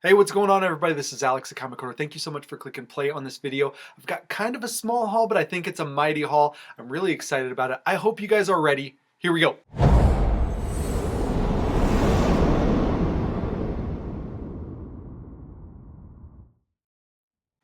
Hey, what's going on, everybody? This is Alex, the Comic Corner. Thank you so much for clicking play on this video. I've got kind of a small haul, but I think it's a mighty haul. I'm really excited about it. I hope you guys are ready. Here we go.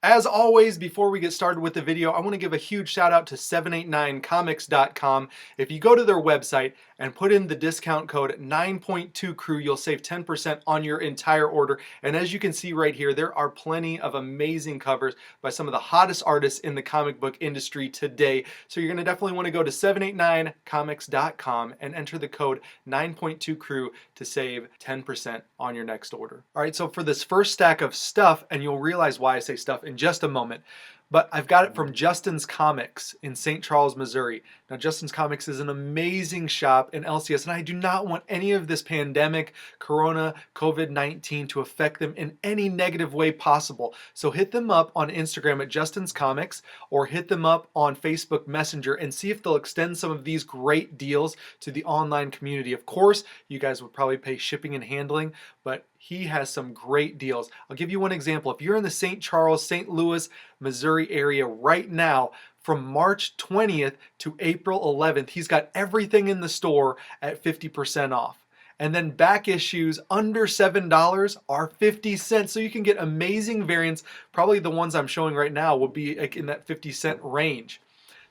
As always, before we get started with the video, I want to give a huge shout out to 789comics.com. If you go to their website and put in the discount code 9.2crew, you'll save 10% on your entire order. And as you can see right here, there are plenty of amazing covers by some of the hottest artists in the comic book industry today. So you're going to definitely want to go to 789comics.com and enter the code 9.2crew to save 10% on your next order. All right, so for this first stack of stuff, and you'll realize why I say stuff in just a moment, but I've got it from Justin's Comics in St. Charles, Missouri. Now, Justin's Comics is an amazing shop in LCS, and I do not want any of this pandemic, Corona, COVID-19 to affect them in any negative way possible. So hit them up on Instagram at Justin's Comics, or hit them up on Facebook Messenger and see if they'll extend some of these great deals to the online community. Of course, you guys would probably pay shipping and handling, but he has some great deals. I'll give you one example. If you're in the St. Charles, St. Louis, Missouri area right now, from March 20th to April 11th, he's got everything in the store at 50% off. And then back issues under $7 are 50 cents. So you can get amazing variants. Probably the ones I'm showing right now will be like in that 50-cent range.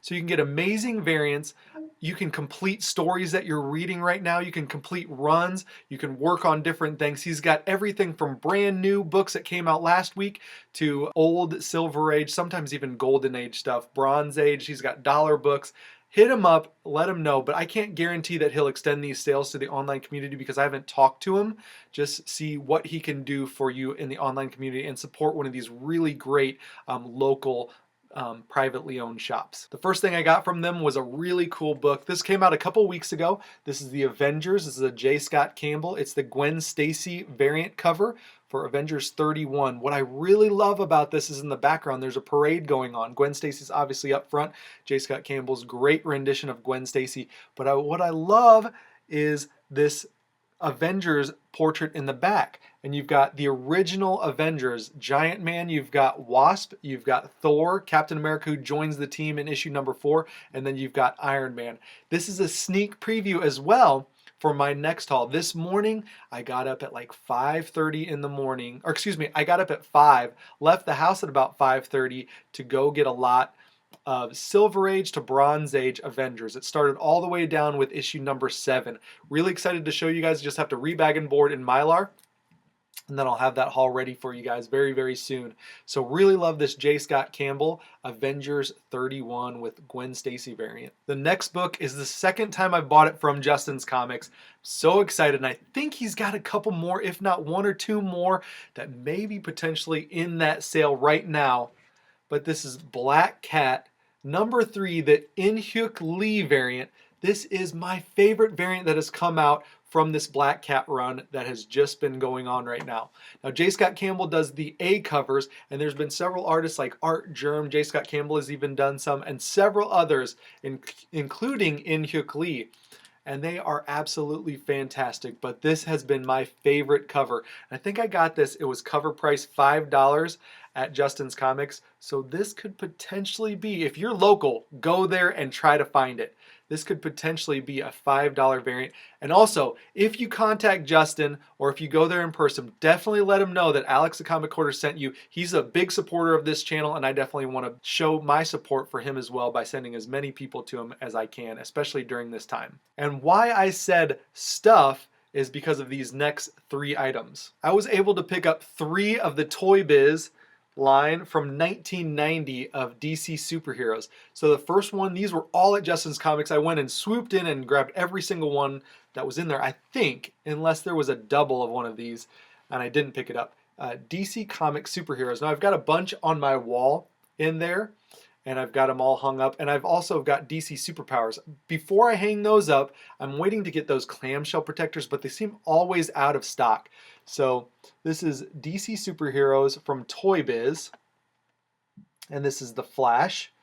So you can get amazing variants. You can complete stories that you're reading right now. You can complete runs. You can work on different things. He's got everything from brand new books that came out last week to old Silver Age, sometimes even Golden Age stuff, Bronze Age. He's got dollar books. Hit him up, let him know, but I can't guarantee that he'll extend these sales to the online community because I haven't talked to him. Just see what he can do for you in the online community and support one of these really great local privately owned shops. The first thing I got from them was a really cool book. This came out a couple weeks ago. This is the Avengers. This is a J Scott Campbell. It's the Gwen Stacy variant cover for Avengers 31. What I really love about this is in the background, there's a parade going on. Gwen Stacy's obviously up front. J Scott Campbell's great rendition of Gwen Stacy. But what I love is this Avengers portrait in the back, and you've got the original Avengers, Giant Man, you've got Wasp, you've got Thor, Captain America, who joins the team in issue number 4, and then you've got Iron Man. This is a sneak preview as well for my next haul. This morning I got up at like 5:30 in the morning, or excuse me, I got up at 5, left the house at about 5:30 to go get a lot of Silver Age to Bronze Age Avengers. It started all the way down with issue number 7. Really excited to show you guys. Just have to rebag and board in Mylar, and then I'll have that haul ready for you guys very, very soon. So really love this J. Scott Campbell Avengers 31 with Gwen Stacy variant. The next book is the second time I bought it from Justin's Comics. So excited, and I think he's got a couple more, if not 1 or 2 more, that may be potentially in that sale right now. But this is Black Cat number 3, the In-Hyuk Lee variant. This is my favorite variant that has come out from this Black Cat run that has just been going on right now. Now, J. Scott Campbell does the A covers, and there's been several artists like Art Germ, J. Scott Campbell has even done some, and several others, including In-Hyuk Lee. And they are absolutely fantastic, but this has been my favorite cover. I think I got this, it was cover price $5 at Justin's Comics, so this could potentially be, if you're local, go there and try to find it. This could potentially be a $5 variant. And also, if you contact Justin or if you go there in person, definitely let him know that Alex the Comic Corner sent you. He's a big supporter of this channel, and I definitely want to show my support for him as well by sending as many people to him as I can, especially during this time. And why I said stuff is because of these next 3 items. I was able to pick up 3 of the Toy Biz line from 1990 of DC Superheroes. So the first one, these were all at Justin's Comics. I went and swooped in and grabbed every single one that was in there, I think, unless there was a double of one of these and I didn't pick it up. DC Comics Superheroes. Now I've got a bunch on my wall in there, and I've got them all hung up, and I've also got DC Superpowers. Before I hang those up, I'm waiting to get those clamshell protectors, but they seem always out of stock. So this is DC Superheroes from Toy Biz, and this is the Flash,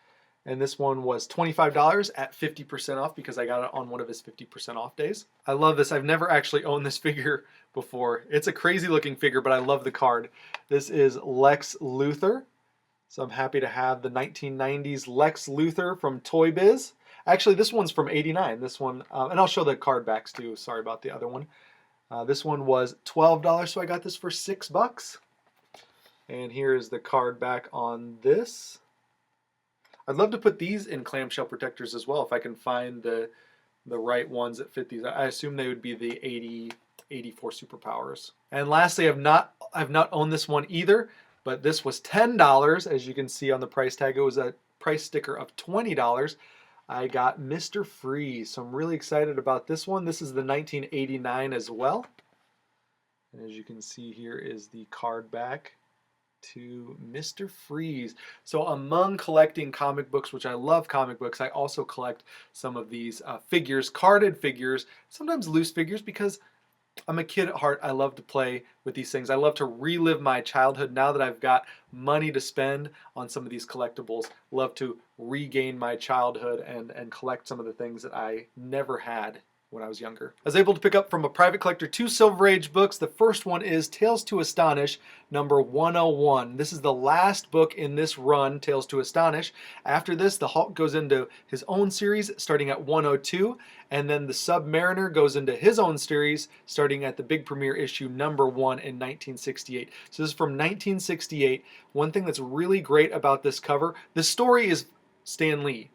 and this one was $25 at 50% off because I got it on one of his 50% off days. I love this. I've never actually owned this figure before. It's a crazy looking figure, but I love the card. This is Lex Luthor. So I'm happy to have the 1990s Lex Luthor from Toy Biz. Actually, this one's from '89. This one, and I'll show the card backs too. Sorry about the other one. This one was $12, so I got this for $6. And here is the card back on this. I'd love to put these in clamshell protectors as well if I can find the right ones that fit these. I assume they would be the 84 superpowers. And lastly, I've not owned this one either, but this was $10. As you can see on the price tag, it was a price sticker of $20. I got Mr. Freeze, so I'm really excited about this one. This is the 1989 as well. And as you can see, here is the card back to Mr. Freeze. So among collecting comic books, which I love comic books, I also collect some of these figures, carded figures, sometimes loose figures, because I'm a kid at heart. I love to play with these things. I love to relive my childhood now that I've got money to spend on some of these collectibles. Love to regain my childhood and collect some of the things that I never had when I was younger. I was able to pick up from a private collector 2 Silver Age books. The first one is Tales to Astonish, number 101. This is the last book in this run, Tales to Astonish. After this, the Hulk goes into his own series starting at 102, and then the Submariner goes into his own series starting at the big premiere issue number 1 in 1968. So this is from 1968. One thing that's really great about this cover, the story is Stan Lee.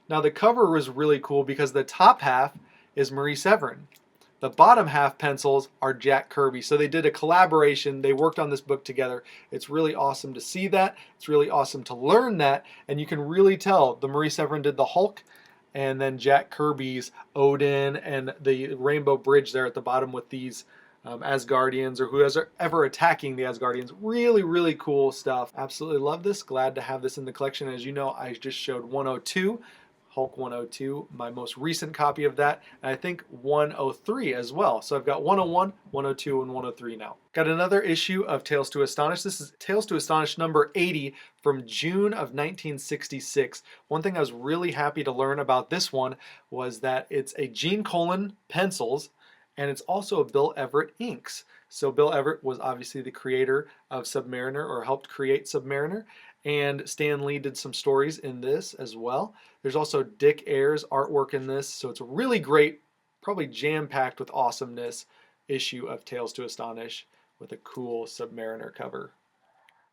Now the cover was really cool because the top half is Marie Severin. The bottom half pencils are Jack Kirby. So they did a collaboration. They worked on this book together. It's really awesome to see that. It's really awesome to learn that. And you can really tell the Marie Severin did the Hulk, and then Jack Kirby's Odin and the Rainbow Bridge there at the bottom with these Asgardians or whoever's ever attacking the Asgardians. Really, really cool stuff. Absolutely love this. Glad to have this in the collection. As you know, I just showed 102. Hulk 102, my most recent copy of that, and I think 103 as well. So I've got 101, 102, and 103 now. Got another issue of Tales to Astonish. This is Tales to Astonish number 80 from June of 1966. One thing I was really happy to learn about this one was that it's a Gene Colan pencils, and it's also a Bill Everett inks. So Bill Everett was obviously the creator of Submariner, or helped create Submariner, and Stan Lee did some stories in this as well. There's also Dick Ayers artwork in this, so it's a really great, probably jam-packed with awesomeness issue of Tales to Astonish with a cool Submariner cover.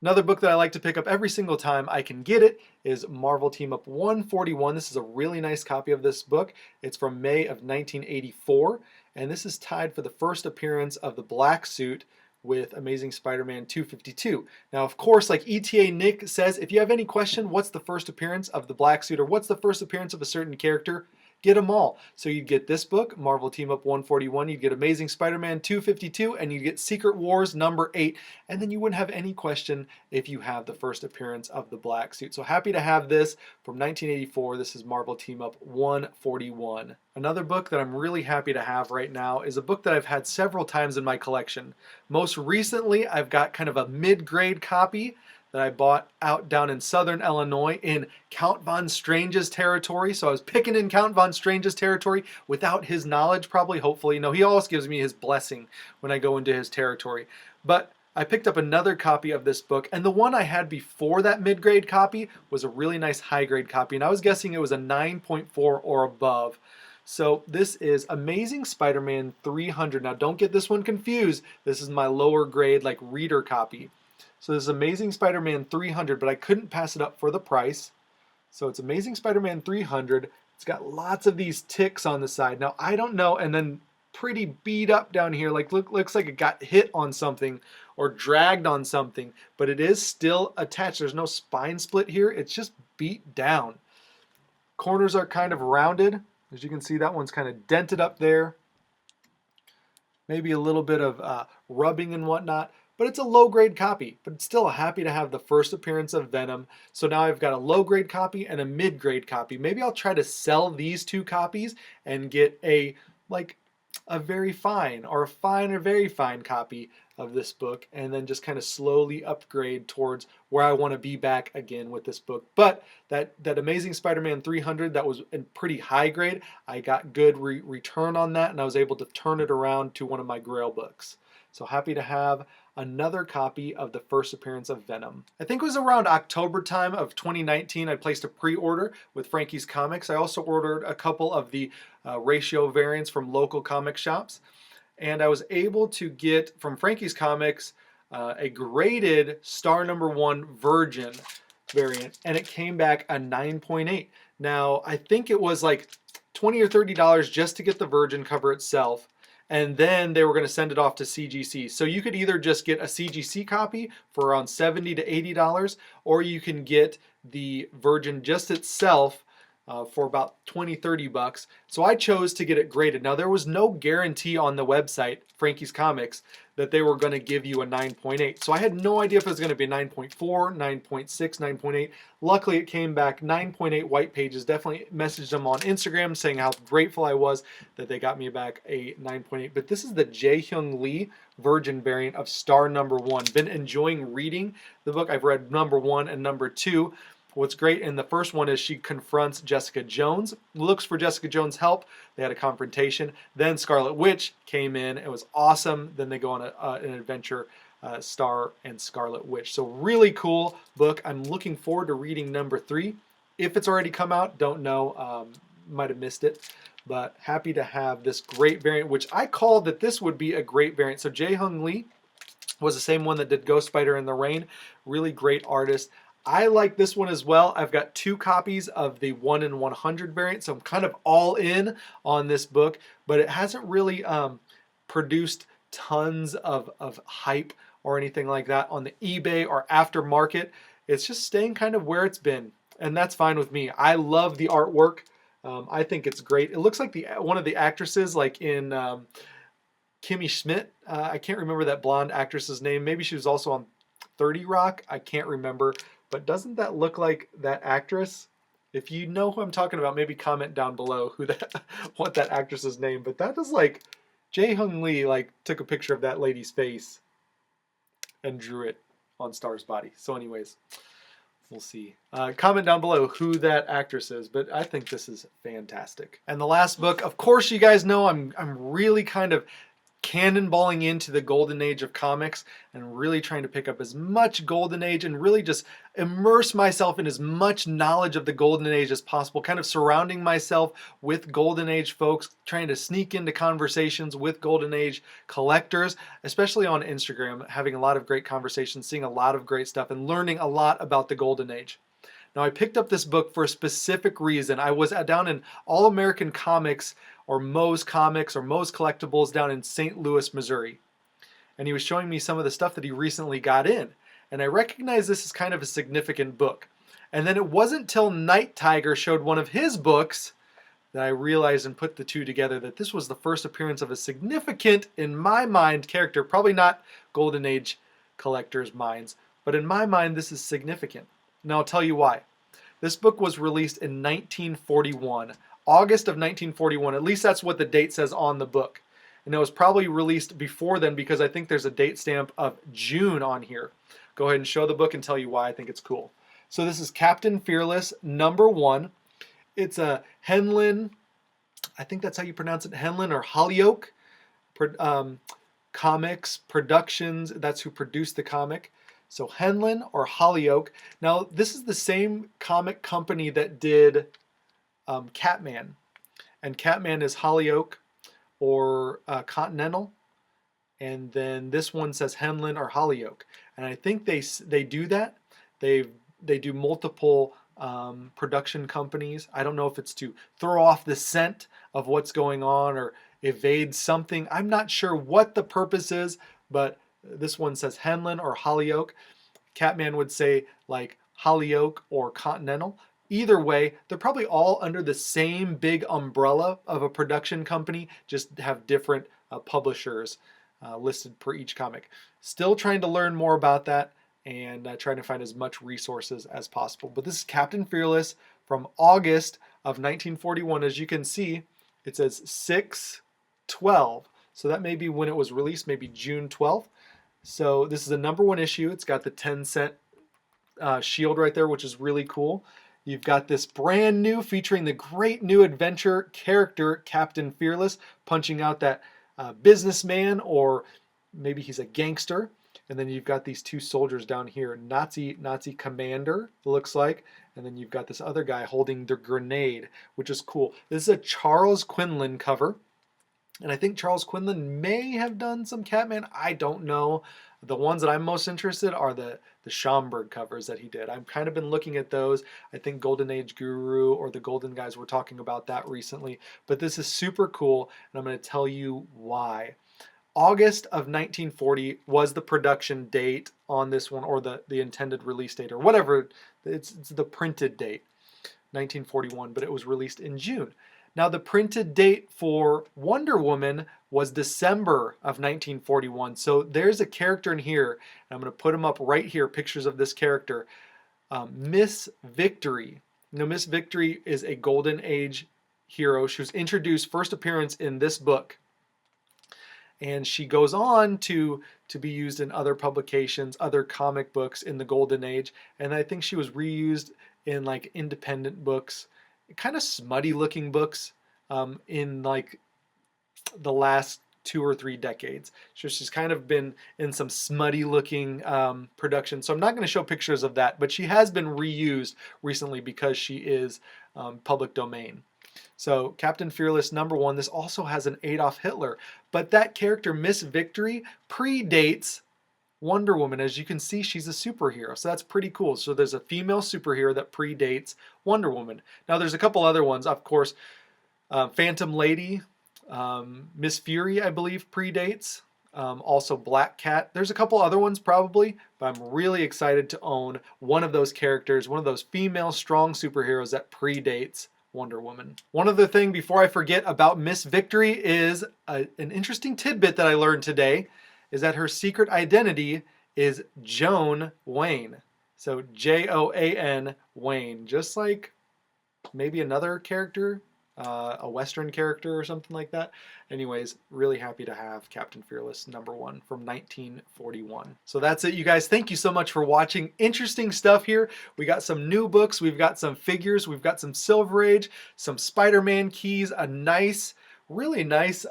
Another book that I like to pick up every single time I can get it is Marvel Team Up 141. This is a really nice copy of this book. It's from May of 1984, and this is tied for the first appearance of the black suit with Amazing Spider-Man 252. Now, of course, like ETA Nick says, if you have any question, what's the first appearance of the black suit or what's the first appearance of a certain character, get them all. So you'd get this book, Marvel Team Up 141, you'd get Amazing Spider-Man 252, and you'd get Secret Wars number 8, and then you wouldn't have any question if you have the first appearance of the black suit. So happy to have this from 1984. This is Marvel Team Up 141. Another book that I'm really happy to have right now is a book that I've had several times in my collection. Most recently, I've got kind of a mid-grade copy that I bought out down in southern Illinois in Count Von Strange's territory. So I was picking in Count Von Strange's territory without his knowledge, probably, hopefully. No, he always gives me his blessing when I go into his territory. But I picked up another copy of this book, and the one I had before that mid-grade copy was a really nice high-grade copy, and I was guessing it was a 9.4 or above. So this is Amazing Spider-Man 300. Now don't get this one confused. This is my lower grade, like, reader copy. So this is Amazing Spider-Man 300, but I couldn't pass it up for the price. So it's Amazing Spider-Man 300. It's got lots of these ticks on the side. Now I don't know, and then pretty beat up down here, like looks like it got hit on something or dragged on something, but it is still attached. There's no spine split here. It's just beat down. Corners are kind of rounded. As you can see, that one's kind of dented up there. Maybe a little bit of rubbing and whatnot. But it's a low-grade copy, but it's still happy to have the first appearance of Venom. So now I've got a low-grade copy and a mid-grade copy. Maybe I'll try to sell these two copies and get a, like, a very fine or a fine or very fine copy of this book, and then just kind of slowly upgrade towards where I want to be back again with this book. But that Amazing Spider-Man 300, that was in pretty high grade. I got good return on that, and I was able to turn it around to one of my Grail books. So happy to have another copy of the first appearance of Venom. I think it was around October time of 2019 I placed a pre-order with Frankie's Comics. I also ordered a couple of the ratio variants from local comic shops, and I was able to get from Frankie's Comics a graded star #1 Virgin variant, and it came back a 9.8. Now I think it was like $20 or $30 just to get the Virgin cover itself, and then they were going to send it off to CGC. So you could either just get a CGC copy for around $70 to $80, or you can get the Virgin just itself for about 20, 30 bucks. So I chose to get it graded. Now there was no guarantee on the website, Frankie's Comics, that they were going to give you a 9.8. So I had no idea if it was going to be 9.4, 9.6, 9.8. Luckily it came back 9.8 white pages. Definitely messaged them on Instagram saying how grateful I was that they got me back a 9.8. But this is the Jae-Hyung Lee Virgin variant of star #1. Been enjoying reading the book. I've read #1 and #2. What's great in the first one is she confronts Jessica Jones, looks for Jessica Jones' help. They had a confrontation. Then Scarlet Witch came in. It was awesome. Then they go on an adventure, Star and Scarlet Witch. So really cool book. I'm looking forward to reading #3. If it's already come out, don't know. Might have missed it. But happy to have this great variant, which I called that this would be a great variant. So Jae-Hyung Lee was the same one that did Ghost Spider in the Rain. Really great artist. I like this one as well. I've got 2 copies of the 1 in 100 variant, so I'm kind of all in on this book, but it hasn't really produced tons of hype or anything like that on the eBay or aftermarket. It's just staying kind of where it's been, and that's fine with me. I love the artwork. I think it's great. It looks like one of the actresses, like in Kimmy Schmidt. I can't remember that blonde actress's name. Maybe she was also on 30 Rock. I can't remember. But doesn't that look like that actress? If you know who I'm talking about, maybe comment down below what that actress's name. But that is like Jae-Hyung Lee took a picture of that lady's face and drew it on Star's body. So anyways, we'll see. Comment down below who that actress is, but I think this is fantastic. And the last book, of course, you guys know I'm really kind of cannonballing into the golden age of comics and really trying to pick up as much golden age and really just immerse myself in as much knowledge of the golden age as possible, kind of surrounding myself with golden age folks, trying to sneak into conversations with golden age collectors, especially on Instagram, having a lot of great conversations, seeing a lot of great stuff, and learning a lot about the golden age. Now, I picked up this book for a specific reason. I was down in All American Comics or Moe's Comics or Moe's Collectibles down in St. Louis, Missouri. And he was showing me some of the stuff that he recently got in. And I recognized this as kind of a significant book. And then it wasn't till Night Tiger showed one of his books that I realized and put the two together that this was the first appearance of a significant, in my mind, character. Probably not Golden Age collectors' minds, but in my mind, this is significant. Now, I'll tell you why. This book was released in 1941, August of 1941. At least that's what the date says on the book. And it was probably released before then because I think there's a date stamp of June on here. Go ahead and show the book and tell you why I think it's cool. So this is Captain Fearless #1. It's a Henlin, I think that's how you pronounce it, Henlin or Hollyoak Comics Productions. That's who produced the comic. So Henlin or Hollyoak. Now this is the same comic company that did Catman. And Catman is Hollyoak or Continental. And then this one says Henlin or Hollyoak. And I think they do that. They do multiple production companies. I don't know if it's to throw off the scent of what's going on or evade something. I'm not sure what the purpose is, but this one says Henlin or Hollyoak. Catman would say like Hollyoak or Continental. Either way, they're probably all under the same big umbrella of a production company, just have different publishers listed per each comic. Still trying to learn more about that and trying to find as much resources as possible. But this is Captain Fearless from August of 1941. As you can see, it says 6 12. So that may be when it was released, maybe June 12th. So this is a #1 issue. It's got the 10-cent shield right there, which is really cool. You've got this brand new featuring the great new adventure character Captain Fearless, punching out that businessman, or maybe he's a gangster. And then you've got these two soldiers down here, Nazi commander, it looks like. And then you've got this other guy holding the grenade, which is cool. This is a Charles Quinlan cover. And I think Charles Quinlan may have done some Catman. I don't know. The ones that I'm most interested are the Schomburg covers that he did. I've kind of been looking at those. I think Golden Age Guru or the Golden Guys were talking about that recently. But this is super cool, and I'm going to tell you why. August of 1940 was the production date on this one, or the intended release date, or whatever. It's the printed date, 1941, but it was released in June. Now, the printed date for Wonder Woman was December of 1941. So there's a character in here, and I'm going to put him up right here, pictures of this character, Miss Victory. Now, Miss Victory is a Golden Age hero. She was introduced, first appearance in this book. And she goes on to be used in other publications, other comic books in the Golden Age. And I think she was reused in like independent books, kind of smutty looking books in like the last 2 or 3 decades. So she's kind of been in some smutty looking production. So I'm not going to show pictures of that, but she has been reused recently because she is public domain. So Captain Fearless #1, this also has an Adolf Hitler, but that character Miss Victory predates Wonder Woman. As you can see, she's a superhero, so that's pretty cool. So there's a female superhero that predates Wonder Woman. Now there's a couple other ones, of course. Phantom Lady, Miss Fury, I believe, predates. Also Black Cat. There's a couple other ones probably, but I'm really excited to own one of those characters, one of those female strong superheroes that predates Wonder Woman. One other thing before I forget about Miss Victory is an interesting tidbit that I learned today, is that her secret identity is Joan Wayne. So Joan Wayne, just like maybe another character, a Western character or something like that. Anyways, really happy to have Captain Fearless #1 from 1941. So that's it, you guys. Thank you so much for watching. Interesting stuff here. We got some new books, we've got some figures, we've got some Silver Age, some Spider-Man keys, a nice, really nice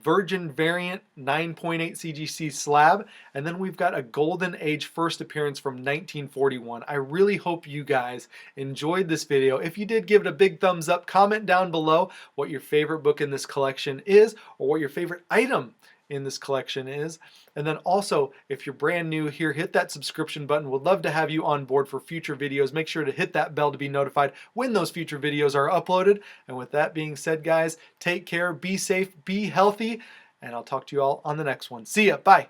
Virgin variant 9.8 CGC slab, and then we've got a Golden Age first appearance from 1941. I really hope you guys enjoyed this video. If you did, give it a big thumbs up. Comment down below what your favorite book in this collection is, or what your favorite item in this collection is. And then also, if you're brand new here, hit that subscription button. We'd love to have you on board for future videos. Make sure to hit that bell to be notified when those future videos are uploaded. And with that being said, guys, take care, be safe, be healthy, and I'll talk to you all on the next one. See ya, bye.